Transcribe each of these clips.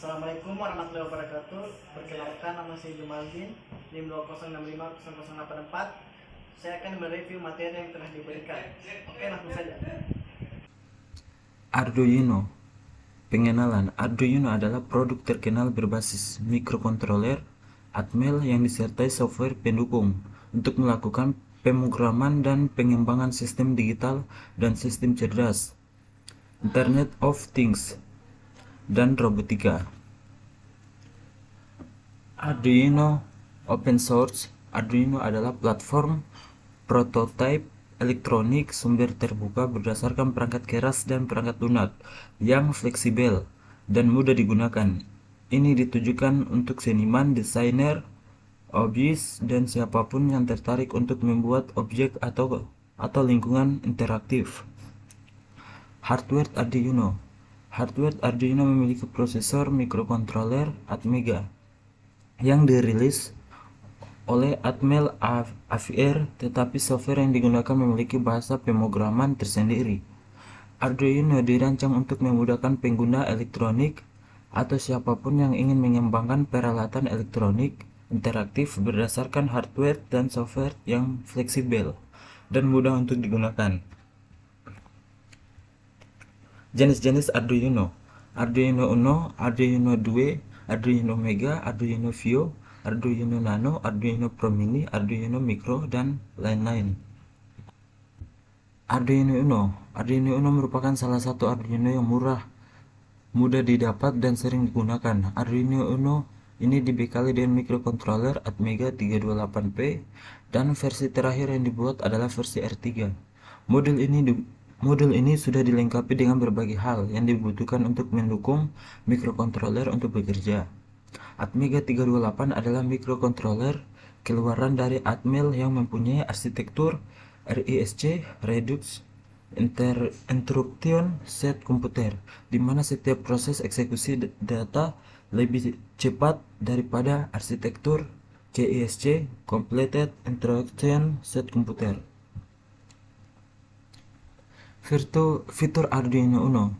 Assalamualaikum warahmatullahi wabarakatuh. Perkenalkan, nama saya Jumaldin, NIM 206650084. Saya akan mereview materi yang telah diberikan. Oke, langsung saja. Arduino. Pengenalan. Arduino adalah produk terkenal berbasis mikrokontroler Atmel yang disertai software pendukung untuk melakukan pemrograman dan pengembangan sistem digital dan sistem cerdas, Internet of Things, dan robotika. Arduino open source. Arduino adalah platform prototipe elektronik sumber terbuka berdasarkan perangkat keras dan perangkat lunak yang fleksibel dan mudah digunakan. Ini ditujukan untuk seniman, desainer, hobis, dan siapapun yang tertarik untuk membuat objek atau lingkungan interaktif. Hardware Arduino. Hardware Arduino memiliki prosesor mikrokontroler Atmega yang dirilis oleh Atmel AVR, tetapi software yang digunakan memiliki bahasa pemrograman tersendiri. Arduino dirancang untuk memudahkan pengguna elektronik atau siapapun yang ingin mengembangkan peralatan elektronik interaktif berdasarkan hardware dan software yang fleksibel dan mudah untuk digunakan. Jenis-jenis Arduino: Arduino Uno, Arduino Due, Arduino Mega, Arduino Vio, Arduino Nano, Arduino Pro Mini, Arduino Micro, dan lain-lain. Arduino Uno. Arduino Uno merupakan salah satu Arduino yang murah, mudah didapat, dan sering digunakan. Arduino Uno ini dibekali dengan mikrokontroler Atmega 328P, dan versi terakhir yang dibuat adalah versi R3. Modul ini sudah dilengkapi dengan berbagai hal yang dibutuhkan untuk mendukung mikrokontroler untuk bekerja. Atmega 328 adalah mikrokontroler keluaran dari Atmel yang mempunyai arsitektur RISC (Reduced Instruction Set Computer), di mana setiap proses eksekusi data lebih cepat daripada arsitektur CISC (Completed Instruction Set Computer). Fitur Arduino Uno.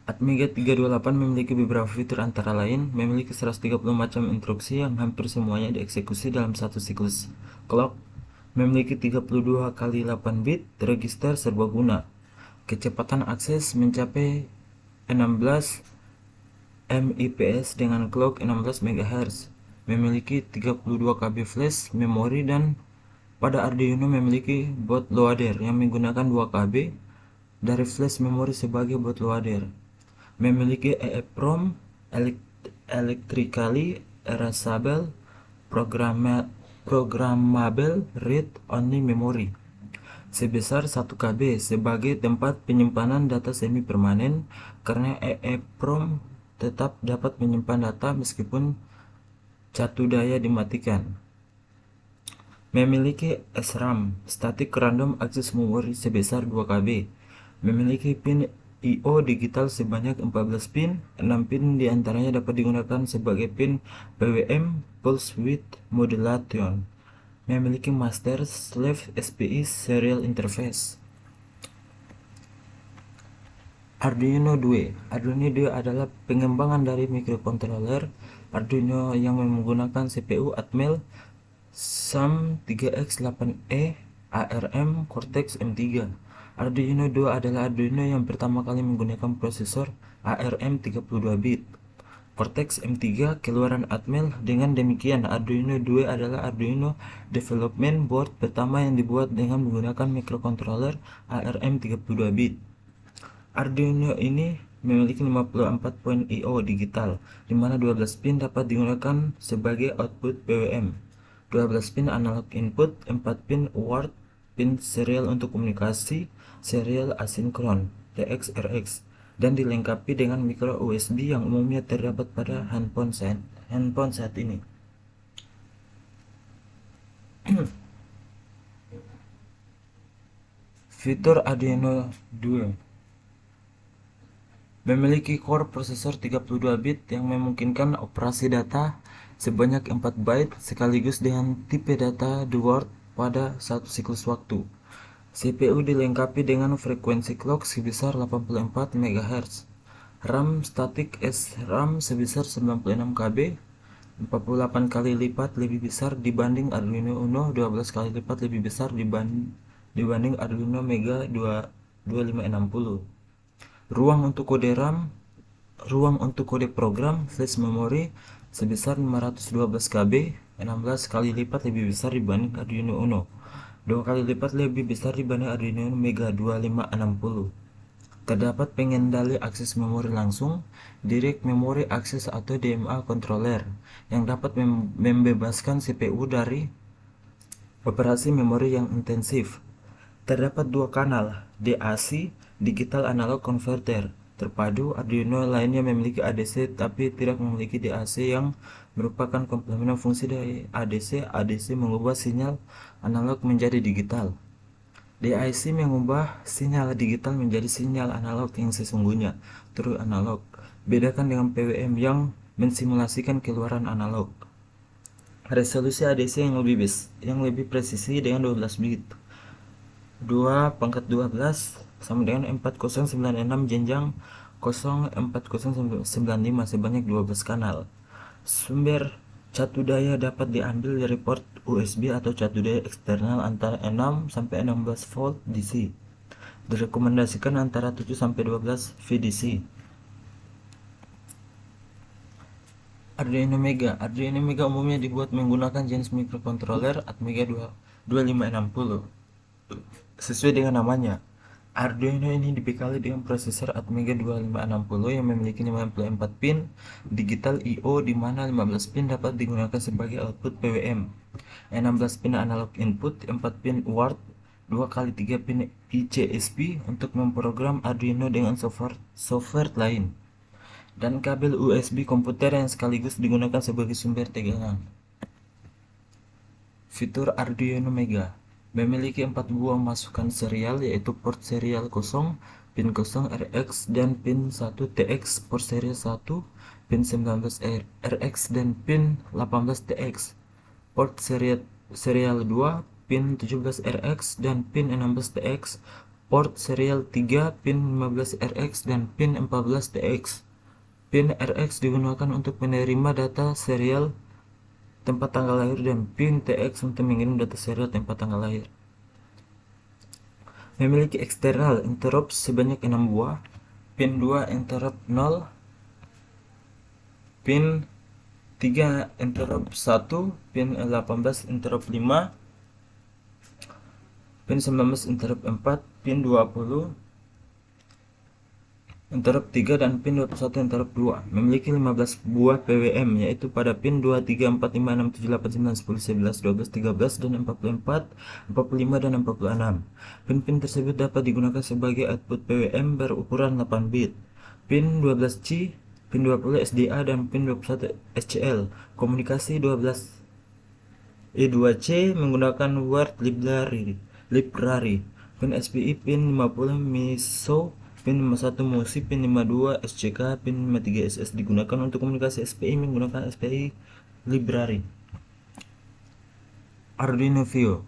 Atmega 328 memiliki beberapa fitur, antara lain memiliki 130 macam instruksi yang hampir semuanya dieksekusi dalam satu siklus clock, memiliki 32 kali 8 bit register serbaguna, kecepatan akses mencapai 16 Mbps dengan clock 16 MHz, memiliki 32 KB flash memori, dan pada Arduino memiliki bootloader yang menggunakan 2 KB dari flash memori sebagai bootloader, memiliki EEPROM electrically erasable programmable read-only memory sebesar 1 KB sebagai tempat penyimpanan data semi permanen, karena EEPROM tetap dapat menyimpan data meskipun catu daya dimatikan. Memiliki SRAM Static Random Access Memory sebesar 2 KB, memiliki pin I/O digital sebanyak 14 pin, 6 pin diantaranya dapat digunakan sebagai pin PWM Pulse Width Modulation, memiliki Master/Slave SPI Serial Interface. Arduino Due. Arduino Due adalah pengembangan dari mikrokontroler Arduino yang menggunakan CPU Atmel SAM3X8E ARM Cortex M3. Arduino Due adalah Arduino yang pertama kali menggunakan prosesor ARM 32 bit Cortex M3 keluaran Atmel. Dengan demikian, Arduino Due adalah Arduino development board pertama yang dibuat dengan menggunakan mikrokontroler ARM 32 bit. Arduino ini memiliki 54 poin I/O digital, di mana 12 pin dapat digunakan sebagai output PWM, 12 pin analog input, 4 pin word pin serial untuk komunikasi serial asinkron (DX/RX), dan dilengkapi dengan micro USB yang umumnya terdapat pada handphone saat ini. Fitur Arduino Due. Memiliki core prosesor 32 bit yang memungkinkan operasi data sebanyak 4 byte sekaligus dengan tipe data word pada satu siklus waktu. CPU dilengkapi dengan frekuensi clock sebesar 84 MHz. RAM statik SRAM sebesar 96 KB, 48 kali lipat lebih besar dibanding Arduino Uno, 12 kali lipat lebih besar dibanding Arduino Mega 2560. Ruang untuk kode RAM, ruang untuk kode program flash memory sebesar 512 KB, 16 kali lipat lebih besar dibanding Arduino Uno, 2 kali lipat lebih besar dibanding Arduino Mega 2560. Terdapat pengendali akses memori langsung, Direct Memory Access atau DMA controller, yang dapat membebaskan CPU dari operasi memori yang intensif. Terdapat dua kanal, DAC, Digital Analog Converter, terpadu. Arduino lainnya memiliki ADC tapi tidak memiliki DAC yang merupakan komplement fungsi dari ADC. ADC mengubah sinyal analog menjadi digital. DAC mengubah sinyal digital menjadi sinyal analog yang sesungguhnya, true analog. Bedakan dengan PWM yang mensimulasikan keluaran analog. Resolusi ADC yang lebih presisi dengan 12 bit. 2/12 sama dengan 4096 jenjang 04095 sebanyak 12 kanal. Sumber catu daya dapat diambil dari port USB atau catu daya eksternal antara 6 sampai 16 volt DC. Direkomendasikan antara 7 sampai 12 VDC. Arduino Mega umumnya dibuat menggunakan jenis microcontroller Atmega 2560. Sesuai dengan namanya, Arduino ini dibekali dengan prosesor Atmega 2560 yang memiliki 54 pin digital I/O, di mana 15 pin dapat digunakan sebagai output PWM, 16 pin analog input, 4 pin UART, 2x3 pin ICSP untuk memprogram Arduino dengan software lain, dan kabel USB komputer yang sekaligus digunakan sebagai sumber tegangan. Fitur Arduino Mega memiliki 4 buah masukan serial, yaitu port serial 0, pin 0 RX dan pin 1 TX, port serial 1, pin 19 RX dan pin 18 TX, port serial 2, pin 17 RX dan pin 16 TX, port serial 3, pin 15 RX dan pin 14 TX. Pin RX digunakan untuk menerima data serial tempat tanggal lahir dan pin TX untuk mengirim data serial tempat tanggal lahir. Memiliki eksternal interrupt sebanyak 6 buah, pin 2 interrupt 0, pin 3 interrupt 1, pin 18 interrupt 5, pin 19 interrupt 4, pin 20 interrupt 3, dan pin 21 interrupt 2. Memiliki 15 buah PWM, yaitu pada pin 2, 3, 4, 5, 6, 7, 8, 9, 10, 11, 12, 13, dan 44, 45, dan 46. Pin-pin tersebut dapat digunakan sebagai output PWM berukuran 8 bit. Pin 12C, pin 20 SDA, dan pin 21 SCL. Komunikasi 12 E2C menggunakan word library. Pin SPI, pin 50 MISO, pin 51 MUSI, pin 52 SCK, pin 53 SS digunakan untuk komunikasi SPI menggunakan SPI library. Arduino Vio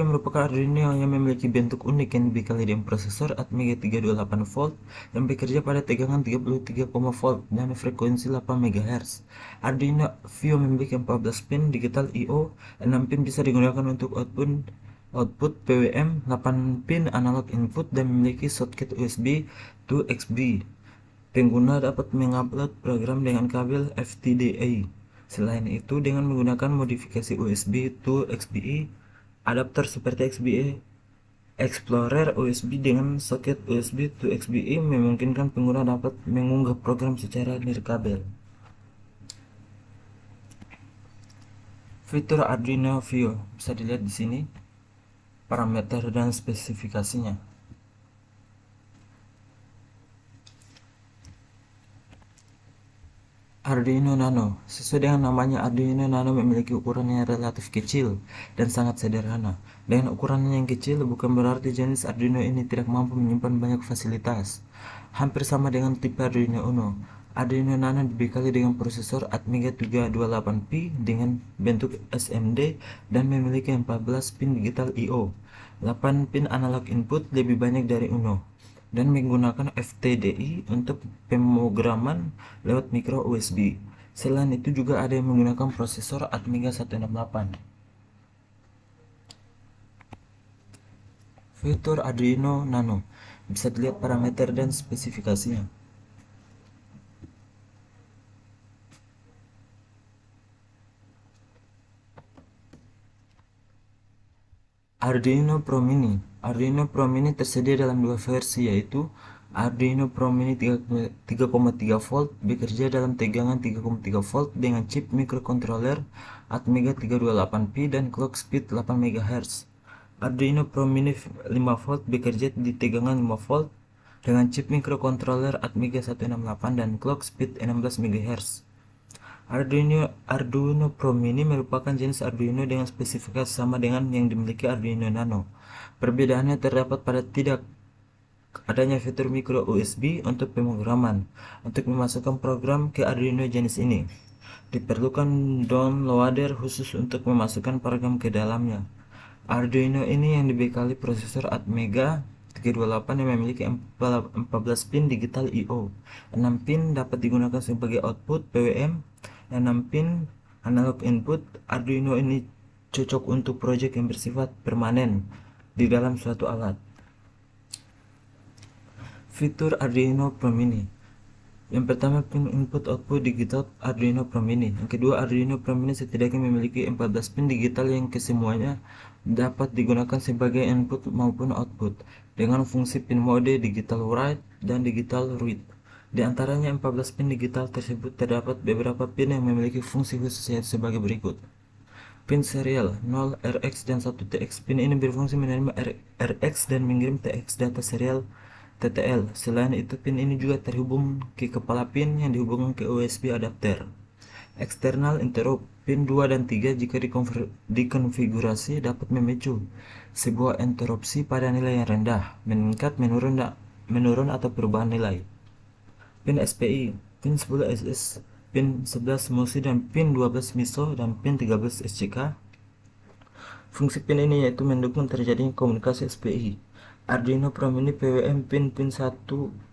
merupakan Arduino yang memiliki bentuk unik yang dibekali dengan prosesor Atmega 328 volt yang bekerja pada tegangan 33, volt dan frekuensi 8 MHz. Arduino Vio memiliki 14 pin digital I/O, 6 pin bisa digunakan untuk output PWM, 8 pin analog input, dan memiliki soket USB to XB. Pengguna dapat mengupload program dengan kabel FTDA. Selain itu, dengan menggunakan modifikasi USB to XBE, adapter seperti XBE Explorer USB dengan soket USB to XBE memungkinkan pengguna dapat mengunggah program secara nirkabel. Fitur Arduino Vio bisa dilihat di sini, parameter dan spesifikasinya. Arduino Nano. Sesuai dengan namanya, Arduino Nano memiliki ukuran yang relatif kecil dan sangat sederhana. Dengan ukurannya yang kecil bukan berarti jenis Arduino ini tidak mampu menyimpan banyak fasilitas. Hampir sama dengan tipe Arduino Uno, Arduino Nano dibekali dengan prosesor Atmega 328P dengan bentuk SMD dan memiliki 14 pin digital I/O, 8 pin analog input, lebih banyak dari Uno. dan menggunakan FTDI untuk pemrograman lewat micro USB. Selain itu juga ada yang menggunakan prosesor Atmega 168. Fitur Arduino Nano, bisa dilihat parameter dan spesifikasinya. Arduino Pro Mini. Arduino Pro Mini tersedia dalam dua versi, yaitu Arduino Pro Mini 3,3 volt bekerja dalam tegangan 3,3 volt dengan chip microcontroller Atmega 328P dan clock speed 8 MHz. Arduino Pro Mini 5 volt bekerja di tegangan 5 volt dengan chip microcontroller Atmega 168 dan clock speed 16 MHz. Arduino Pro Mini merupakan jenis Arduino dengan spesifikasi sama dengan yang dimiliki Arduino Nano. Perbedaannya terdapat pada tidak adanya fitur micro USB untuk pemrograman. Untuk memasukkan program ke Arduino jenis ini, diperlukan downloader khusus untuk memasukkan program ke dalamnya. Arduino ini yang dibekali prosesor Atmega 328 yang memiliki 14 pin digital I/O. 6 pin dapat digunakan sebagai output PWM, 6 pin analog input. Arduino ini cocok untuk proyek yang bersifat permanen di dalam suatu alat. Fitur Arduino Pro Mini. Yang pertama, pin input output digital Arduino Pro Mini. Yang kedua, Arduino Pro Mini setidaknya memiliki 14 pin digital yang kesemuanya dapat digunakan sebagai input maupun output dengan fungsi pin mode digital write dan digital read. Di antaranya 14 pin digital tersebut terdapat beberapa pin yang memiliki fungsi khusus yaitu sebagai berikut. Pin serial 0 RX dan 1 TX. Pin ini berfungsi menerima RX dan mengirim TX data serial TTL. Selain itu, pin ini juga terhubung ke kepala pin yang dihubungkan ke USB adapter. External interrupt pin 2 dan 3 jika dikonfigurasi dapat memicu sebuah interupsi pada nilai yang rendah, meningkat, menurun atau perubahan nilai. Pin SPI, pin 10 SS, pin 11 MUSI dan pin 12 MISO dan pin 13 SCK. Fungsi pin ini yaitu mendukung terjadinya komunikasi SPI. Arduino Pro Mini PWM pin 1,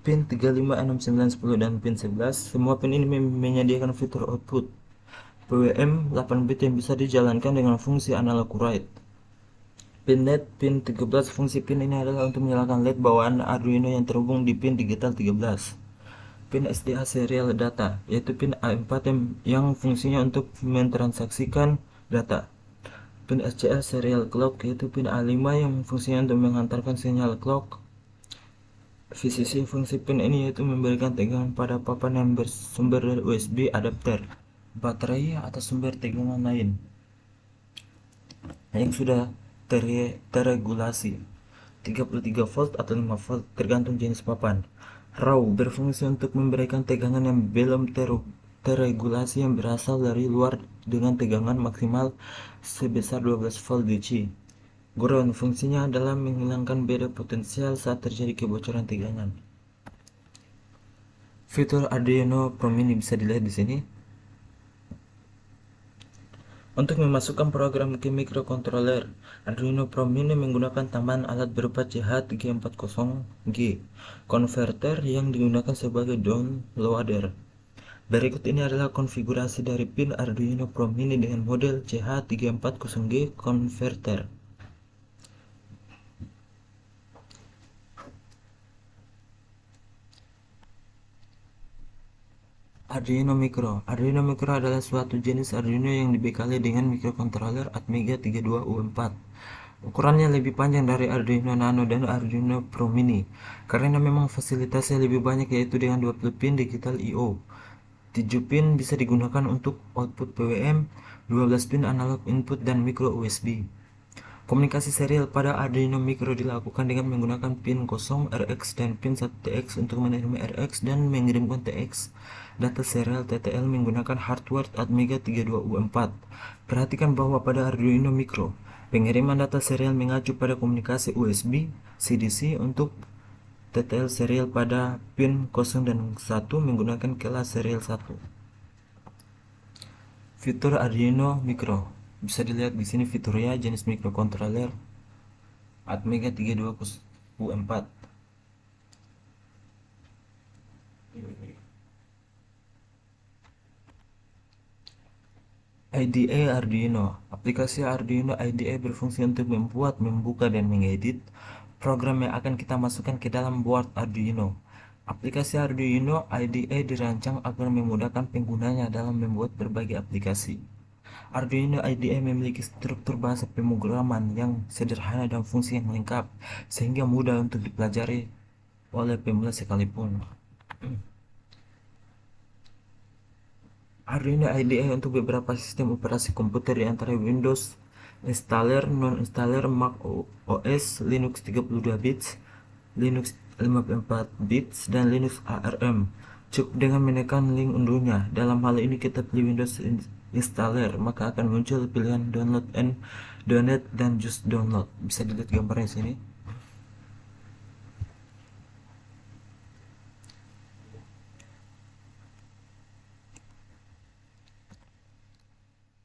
pin 35, 6, 9, 10 dan pin 11. Semua pin ini menyediakan fitur output PWM 8 bit yang bisa dijalankan dengan fungsi analog write. Pin LED pin 13. Fungsi pin ini adalah untuk menyalakan LED bawaan Arduino yang terhubung di pin digital 13. Pin SDA serial data, yaitu pin A4 yang fungsinya untuk mentransaksikan data. Pin SCL serial clock, yaitu pin A5 yang fungsinya untuk menghantarkan sinyal clock. VCC, fungsi pin ini yaitu memberikan tegangan pada papan yang bersumber dari USB adapter, baterai atau sumber tegangan lain yang sudah terregulasi 33 volt atau 5 volt tergantung jenis papan. RAW berfungsi untuk memberikan tegangan yang belum terregulasi yang berasal dari luar dengan tegangan maksimal sebesar 12 volt DC. Ground fungsinya adalah menghilangkan beda potensial saat terjadi kebocoran tegangan. Fitur Arduino Pro Mini bisa dilihat di sini. Untuk memasukkan program ke microcontroller, Arduino Pro Mini menggunakan tambahan alat berupa CH340G converter yang digunakan sebagai downloader. Berikut ini adalah konfigurasi dari pin Arduino Pro Mini dengan model CH340G converter. Arduino Micro. Arduino Micro adalah suatu jenis Arduino yang dibekali dengan microcontroller Atmega 32U4. Ukurannya lebih panjang dari Arduino Nano dan Arduino Pro Mini karena memang fasilitasnya lebih banyak, yaitu dengan 20 pin digital I/O. 7 pin bisa digunakan untuk output PWM, 12 pin analog input dan micro USB. Komunikasi serial pada Arduino Micro dilakukan dengan menggunakan pin 0 RX dan pin 1 TX untuk menerima RX dan mengirimkan TX data serial TTL menggunakan hardware Atmega 32U4. Perhatikan bahwa pada Arduino Micro, pengiriman data serial mengacu pada komunikasi USB CDC. Untuk TTL serial pada pin 0 dan 1 menggunakan kelas serial 1. Fitur Arduino Micro bisa dilihat di sini fiturnya, jenis microcontroller Atmega 32U4. IDE Arduino. Aplikasi Arduino IDE berfungsi untuk membuat, membuka, dan mengedit program yang akan kita masukkan ke dalam board Arduino. Aplikasi Arduino IDE dirancang agar memudahkan penggunanya dalam membuat berbagai aplikasi. Arduino IDE memiliki struktur bahasa pemrograman yang sederhana dan fungsi yang lengkap, sehingga mudah untuk dipelajari oleh pemula sekalipun. Arduino IDE untuk beberapa sistem operasi komputer di antara Windows installer, non-installer, Mac OS, Linux 32 bits, Linux 54 bits, dan Linux ARM. Cukup dengan menekan link unduhnya. Dalam hal ini kita pilih Windows installer, maka akan muncul pilihan download and donate dan just download. Bisa dilihat gambarnya sini.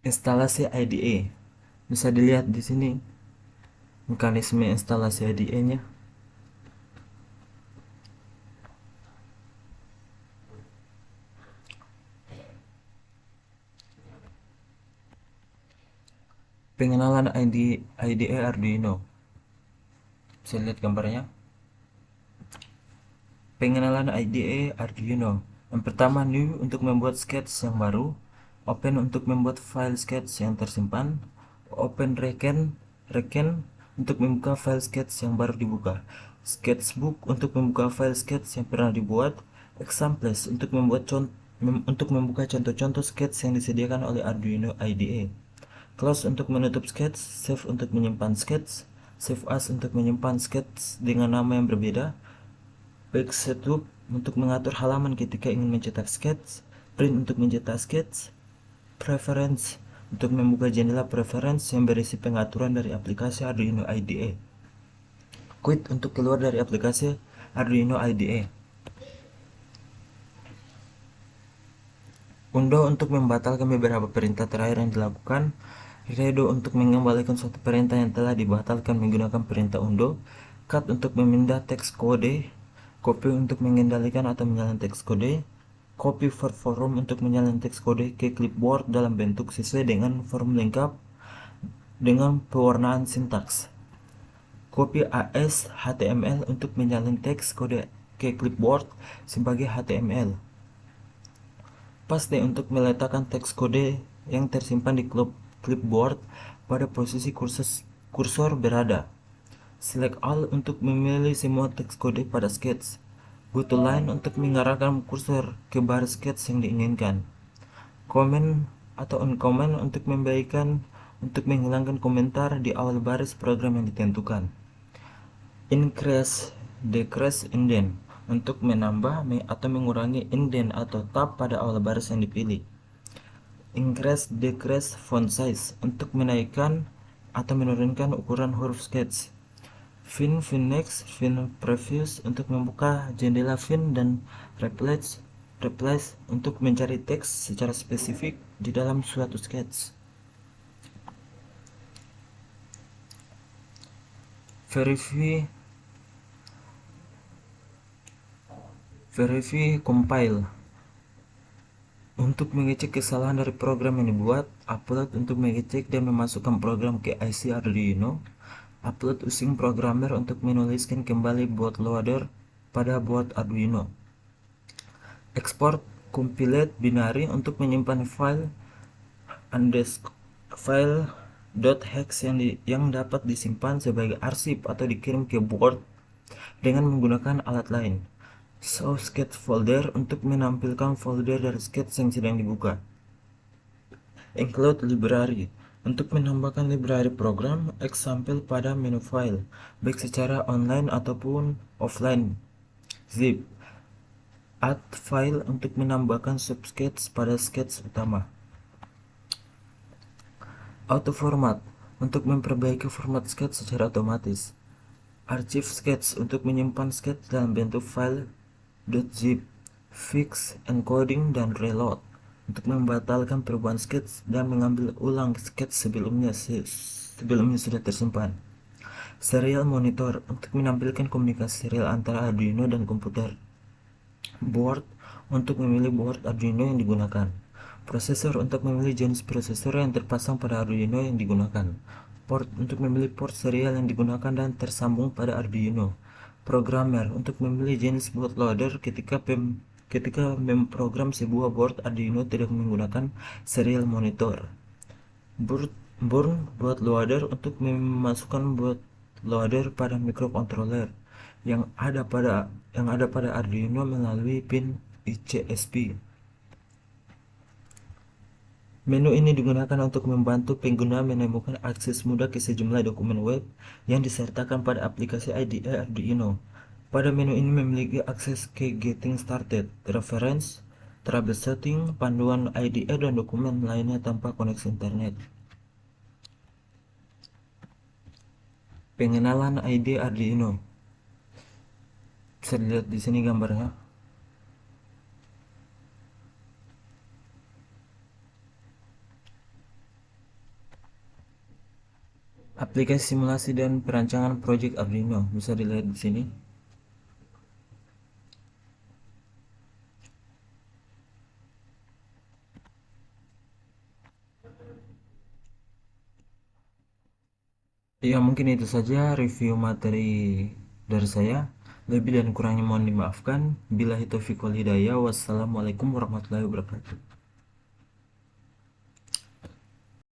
Instalasi IDE bisa dilihat di sini mekanisme instalasi IDE-nya. Pengenalan IDE Arduino. Bisa lihat gambarnya. Pengenalan IDE Arduino. Yang pertama, new untuk membuat sketch yang baru, open untuk membuat file sketch yang tersimpan, open reken untuk membuka file sketch yang baru dibuka, sketchbook untuk membuka file sketch yang pernah dibuat, examples untuk membuka contoh-contoh sketch yang disediakan oleh Arduino IDE, close untuk menutup sketch, save untuk menyimpan sketch, save as untuk menyimpan sketch dengan nama yang berbeda, back setup untuk mengatur halaman ketika ingin mencetak sketch, print untuk mencetak sketch, preference untuk membuka jendela preference yang berisi pengaturan dari aplikasi Arduino IDE, quit untuk keluar dari aplikasi Arduino IDE, undo untuk membatalkan beberapa perintah terakhir yang dilakukan, redo untuk mengembalikan suatu perintah yang telah dibatalkan menggunakan perintah undo, cut untuk memindah teks kode, copy untuk mengendalikan atau menyalin teks kode, copy for form untuk menyalin teks kode ke clipboard dalam bentuk sesuai dengan form lengkap dengan pewarnaan sintaks, copy AS HTML untuk menyalin teks kode ke clipboard sebagai HTML, paste untuk meletakkan teks kode yang tersimpan di clipboard pada posisi kursor berada, select all untuk memilih semua teks kode pada sketch, go to line untuk mengarahkan kursor ke baris sketch yang diinginkan, comment atau uncomment untuk menghilangkan komentar di awal baris program yang ditentukan, increase, decrease, indent untuk menambah atau mengurangi indent atau tab pada awal baris yang dipilih, increase, decrease, font size untuk menaikkan atau menurunkan ukuran huruf sketch, fin next, fin previous untuk membuka jendela fin, dan replace untuk mencari teks secara spesifik di dalam suatu sketch. Verify compile untuk mengecek kesalahan dari program yang dibuat, upload untuk mengecek dan memasukkan program ke IC Arduino, upload using programmer untuk menuliskan kembali bootloader pada board Arduino, export compiled binary untuk menyimpan file .hex yang dapat disimpan sebagai arsip atau dikirim ke board dengan menggunakan alat lain, show sketch folder untuk menampilkan folder dari sketch yang sedang dibuka, include library untuk menambahkan library program example pada menu file baik secara online ataupun offline, zip, add file untuk menambahkan subsketch pada sketch utama, auto format untuk memperbaiki format sketch secara otomatis, archive sketch untuk menyimpan sketch dalam bentuk file .zip, fix, encoding, dan reload untuk membatalkan perubahan sketch dan mengambil ulang sketch sebelumnya sudah tersimpan, serial monitor untuk menampilkan komunikasi serial antara Arduino dan komputer, board untuk memilih board Arduino yang digunakan. Prosesor untuk memilih jenis prosesor yang terpasang pada Arduino yang digunakan. Port untuk memilih port serial yang digunakan dan tersambung pada Arduino. Programmer untuk memilih jenis bootloader ketika memprogram sebuah board Arduino tidak menggunakan serial monitor. Bourne bootloader untuk memasukkan bootloader pada microcontroller yang ada pada Arduino melalui pin ICSP. Menu ini digunakan untuk membantu pengguna menemukan akses mudah ke sejumlah dokumen web yang disertakan pada aplikasi IDE Arduino. Pada menu ini memiliki akses ke Getting Started, Reference, Troubleshooting, panduan IDE dan dokumen lainnya tanpa koneksi internet. Pengenalan IDE Arduino. Bisa dilihat di sini gambarnya. Aplikasi simulasi dan perancangan project Arduino bisa dilihat di sini. Ya, mungkin itu saja review materi dari saya. Lebih dan kurangnya mohon dimaafkan. Billahi taufiq wal hidayah. Wassalamualaikum warahmatullahi wabarakatuh.